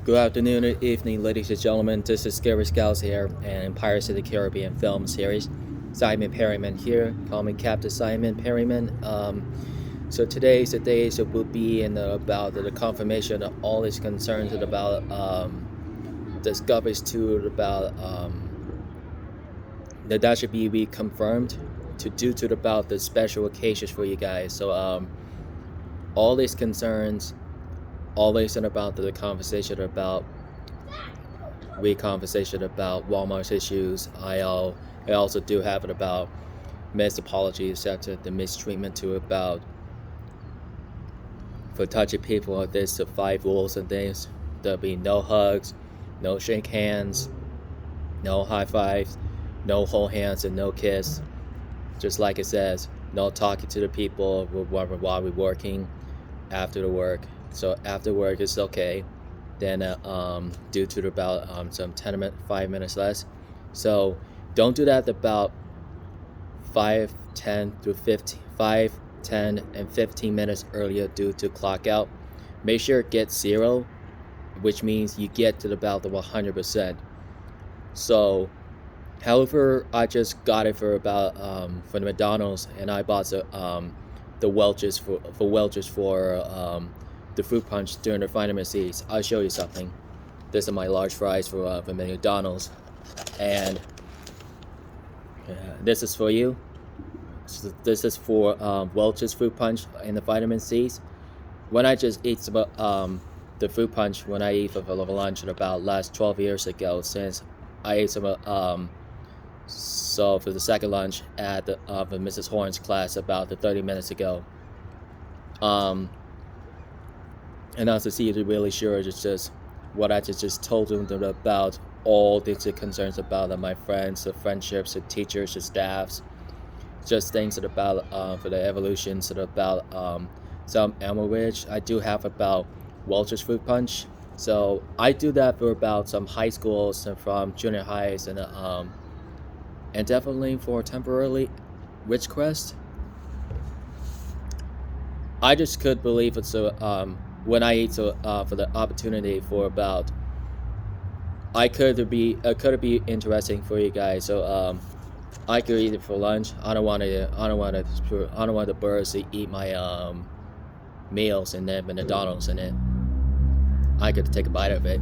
Good afternoon or evening, ladies and gentlemen. This is Scary Scouts here, and Pirates of the Caribbean film series. Simon Perryman here. Call me Captain Simon Perryman. So today's the day so we'll be in about the confirmation of all these concerns about discoveries to about that should be reconfirmed to due to about the special occasions for you guys. So all these concerns always in about the conversation about conversation about Walmart's issues. I also do have it about missed apologies after the mistreatment to about for touching people. There's the 5 rules and things. There'll be no hugs, no shake hands, no high fives, no hold hands, and no kiss. Just like it says, no talking to the people while we're working after the work. So after work it's okay. Then due to about some 5 minutes less. So don't do that about 5, 10 to 15, 5, 10, and 15 minutes earlier due to clock out. Make sure it gets 0, which means you get to about the 100%. So, however, I just got it for about for the McDonald's, and I bought the Welch's for the fruit punch during the vitamin C's. I'll show you something. This is my large fries for McDonald's, and this is for you. So this is for Welch's fruit punch and the vitamin C's. When I just eat some the fruit punch when I eat for lunch about last 12 years ago, since I ate some so for the second lunch at the Mrs. Horn's class about 30 minutes ago. And as to see it really sure it's just what I just told them about all these concerns about my friends, the friendships, the teachers, the staffs, just things that about for the evolutions that about some Elmer Ridge. I do have about Welch's fruit punch. So I do that for about some high schools and from junior highs and definitely for temporarily Ridgecrest. I just could believe it's when I eat for the opportunity for about could be interesting for you guys. So I could eat it for lunch. I don't want the birds to eat my meals and then McDonald's in it. I could take a bite of it.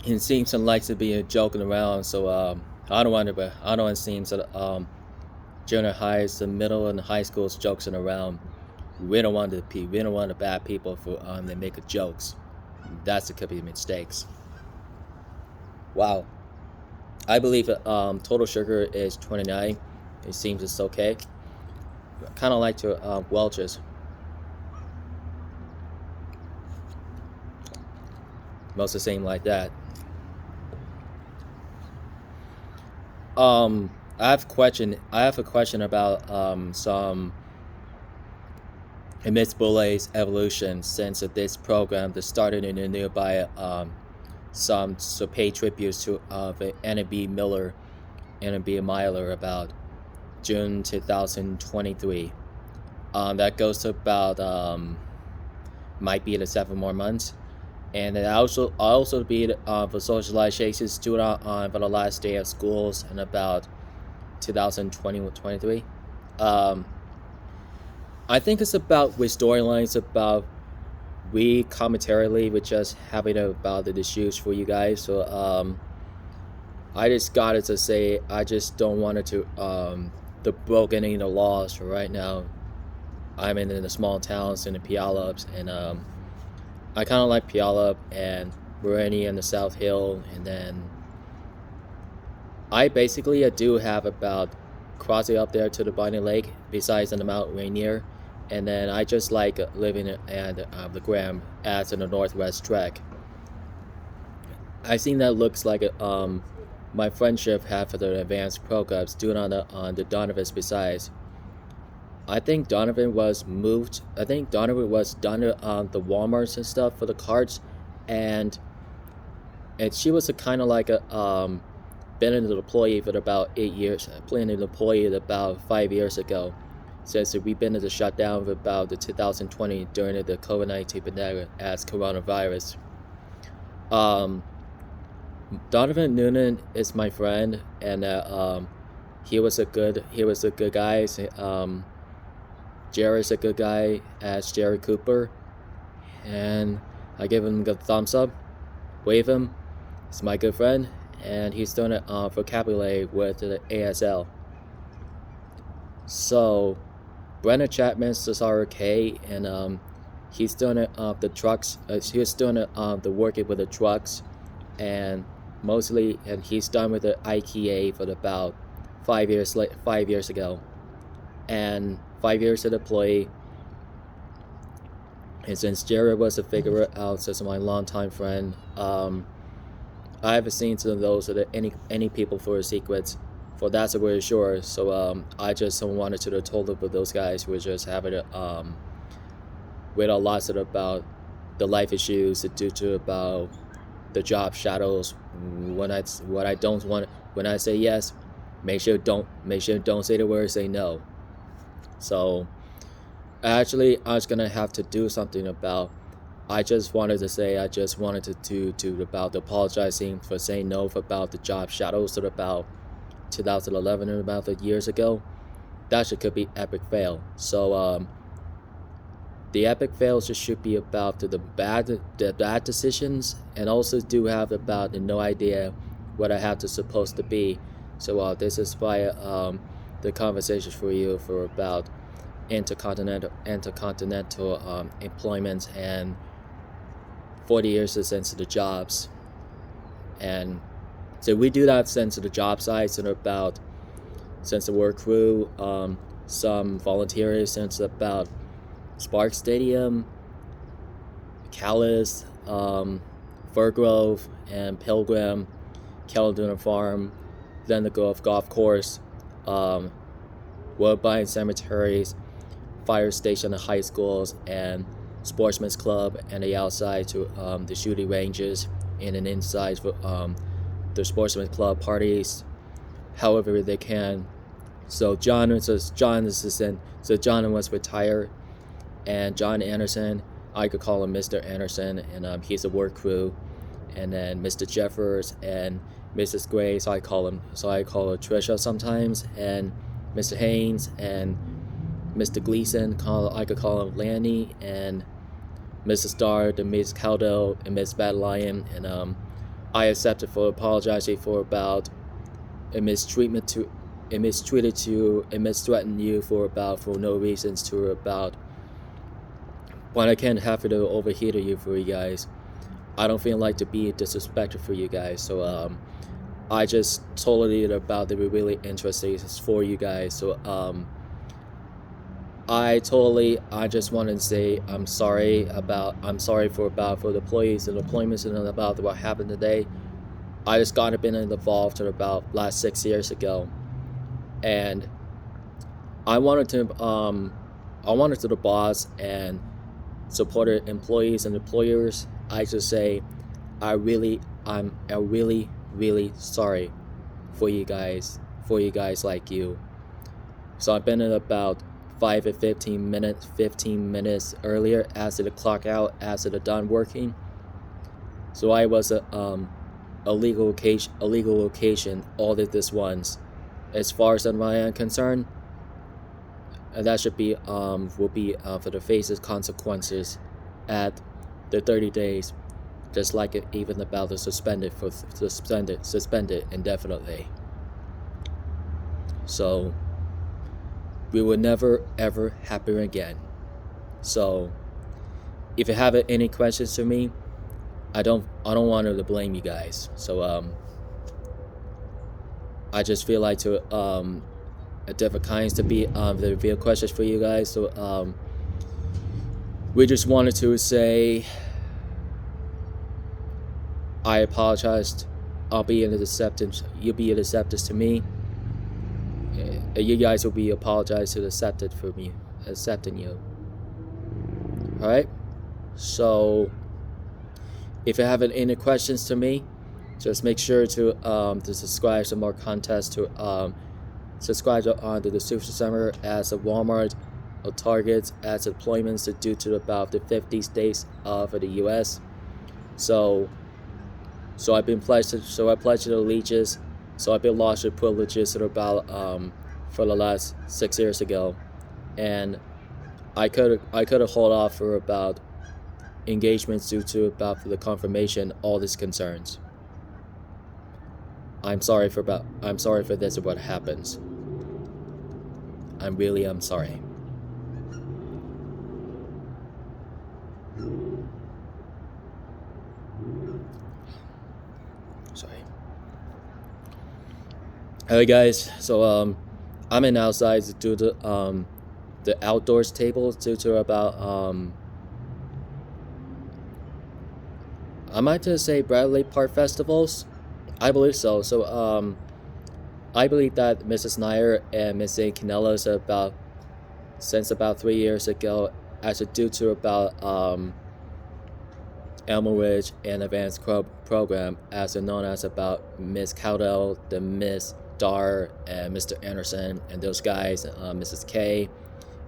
It seems some likes to be joking around, so I don't want to seem that junior highs, the middle and high schools joking around. We don't want the bad people for they make jokes. That's could be mistakes. Wow, I believe total sugar is 29. It seems it's okay. Kind of like to Welch's. Most the same like that. I have a question about some Miss Boulet's evolution since this program that started in a nearby some to pay tributes to Anna B. Miller, Anna B. Myler about June 2023. That goes to about might be the 7 more months. And then I also be for socialization student on for the last day of schools in about 2020-23. I think it's about with storylines about we commentarily with just having about the issues for you guys. So I just got it to say I just don't want it to the broken the laws right now. I'm in the small towns in the Puyallups, and I kind of like Puyallup and Bereni and the South Hill, and then I basically do have about crossing up there to the Bonnie Lake besides in the Mount Rainier, and then I just like living at the Graham as in the Northwest Trek. I seen that looks like my friendship have for the advanced programs doing on the Donovan's besides. I think Donovan was moved. I think Donovan was done the WalMarts and stuff for the carts, and she was a kind of like a been an employee for about 8 years. Been an employee about 5 years ago. Since we've been in the shutdown of about the 2020 during the COVID-19 pandemic as coronavirus. Donovan Noonan is my friend, and he was a good guy. Jerry's a good guy as Jerry Cooper, and I give him a thumbs up, wave him. He's my good friend, and he's doing it vocabulary with the ASL. So, Brennan Chapman's Cesaro K, and he's doing it the trucks. He's doing it the working with the trucks, and mostly, and he's done with the IKEA for about 5 years. 5 years ago, and 5 years as an employee. And since Jerry was a figure out, since my longtime friend, I haven't seen some of those or any people for a secrets. For that's a very sure. So I just wanted to told about those guys who were just having with a lot about the life issues due to about the job shadows. When I don't want, when I say yes, make sure don't say the word, say no. So actually, I was gonna have to do something about. I just wanted to do about apologizing for saying no for about the job shadows to about 2011 and about the years ago. That could be epic fail. So the epic fails just should be about the bad decisions, and also do have about no idea what I have to supposed to be. So this is why the conversation for you for about intercontinental employment and 40 years since the jobs. And so we do that since the job sites and about since the work crew, some volunteers since about Spark Stadium, Callis, Fir and Pilgrim, Caledonia Farm, then the golf course, Woodbine cemeteries, fire station and high schools, and sportsman's club, and the outside to the shooting ranges, and an inside for the sportsman's club parties, however they can. So John was retired, and John Anderson, I could call him Mr. Anderson, and he's a work crew, and then Mr. Jeffers and Mrs. Gray, so I call her Trisha sometimes, and Mr. Haynes and Mr. Gleason, I could call him Lanny, and Mrs. Starr, the Miss Caldo, and Miss Bad Lion, and I accepted for apologizing for about mistreated you for no reasons to about when I can't have it overheat you for you guys. I don't feel like to be disrespectful for you guys, so I just told you about the really interesting for you guys. So I just want to say I'm sorry for the employees and employments and about what happened today. I just got been involved in about last 6 years ago, and I wanted to the boss and supported employees and employers. I just say I'm really sorry for you guys like you. So I've been in about 15 minutes earlier after the clock out, after the done working. So I was a legal location audit this once. As far as I am concerned, and that should be will be for the faces consequences at the 30 days, just like it even about the suspended indefinitely. So we will never ever happen again. So if you have any questions to me, I don't want to blame you guys. So I just feel like to different kinds to be the real questions for you guys. So we just wanted to say I apologized. I'll be in the acceptance. You'll be in acceptance to me. you guys will be apologized to accepting you. All right. So if you have any questions to me, just make sure to subscribe to more contests, to subscribe to the Super Summer as a Walmart or Target as deployments due to about the 50 states of the U.S. So I pledged allegiance. So I've been lost with privileges at about for the last 6 years ago, and I could have hold off for about engagements due to about the confirmation all these concerns. I'm sorry for this what happens. I'm sorry. Sorry. Hey guys, so I'm in outside due to the outdoors table due to about I might just say Bradley Park festivals. I believe so. So I believe that Mrs. Nair and Miss A. Canellas since about 3 years ago, as due to about Elmer Ridge and Advanced Program, as known as about Miss Cowdell, the Miss Dar, and Mr. Anderson, and those guys, Mrs. K,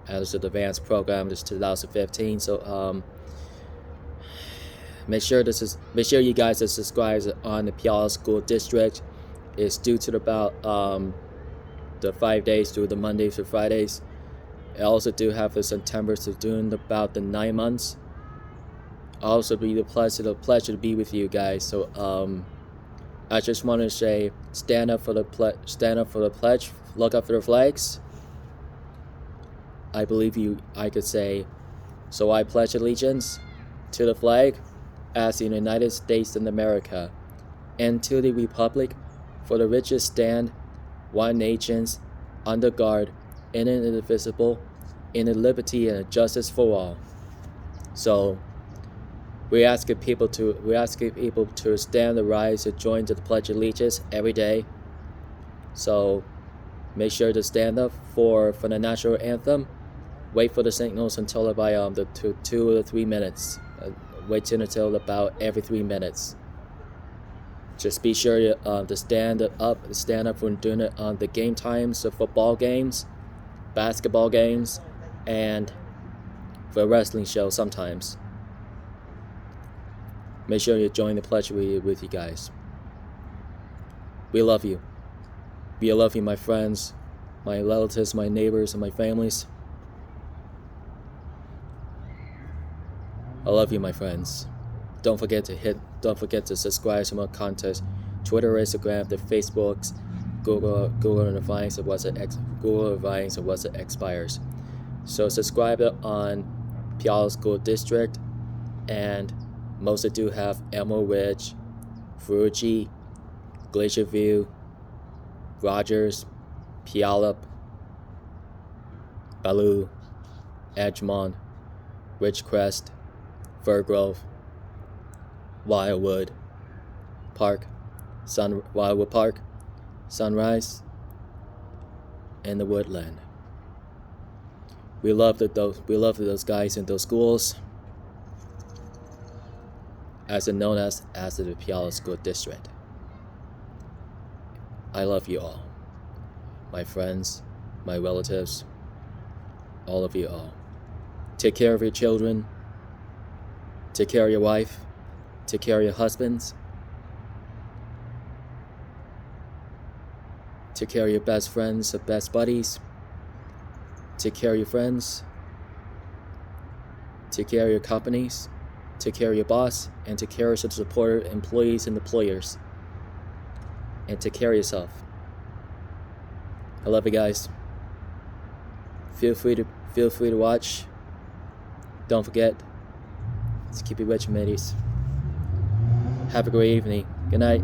as the Advanced Program, this 2015. So make sure you guys are subscribed on the Puyallup School District. It's due to about the 5 days through the Mondays to Fridays. I also do have the September to doing about the 9 months. Also be the pleasure to be with you guys. So I just want to say, stand up for the pledge. Look up for the flags. I believe you. I could say, so I pledge allegiance to the flag as the United States of America, and to the republic for the richest stand, one nation, under God, and indivisible, in the liberty and justice for all. So we ask people to stand and rise to join to the Pledge of Allegiance every day. So make sure to stand up for the national anthem. Wait for the signals until about the 2 or 3 minutes. Wait until about every 3 minutes. Just be sure to stand up when doing it on the game times of football games, basketball games, and for wrestling shows sometimes. Make sure you join the pledge with you guys. We love you. We love you, my friends, my relatives, my neighbors, and my families. I love you, my friends. Don't forget to subscribe to my content, Twitter, Instagram, the Facebooks, Google advice of what's it expires. So subscribe on Puyallup School District, and most do have Elmo Ridge, Fuji, Glacier View, Rogers, Puyallup, Ballou, Edgemont, Ridgecrest, Fir Grove, Wildwood Park, Sunrise, and the Woodland. We love those guys in those schools, as known as the Puyallup School District. I love you all, my friends, my relatives, all of you all. Take care of your children. Take care of your wife. Take care of your husbands. Take care of your best friends, or best buddies. Take care of your friends. Take care of your companies. Take care of your boss, and take care of your supporter employees and employers. And take care of yourself. I love you guys. Feel free to watch. Don't forget to keep it rich, mateys. Have a great evening. Good night.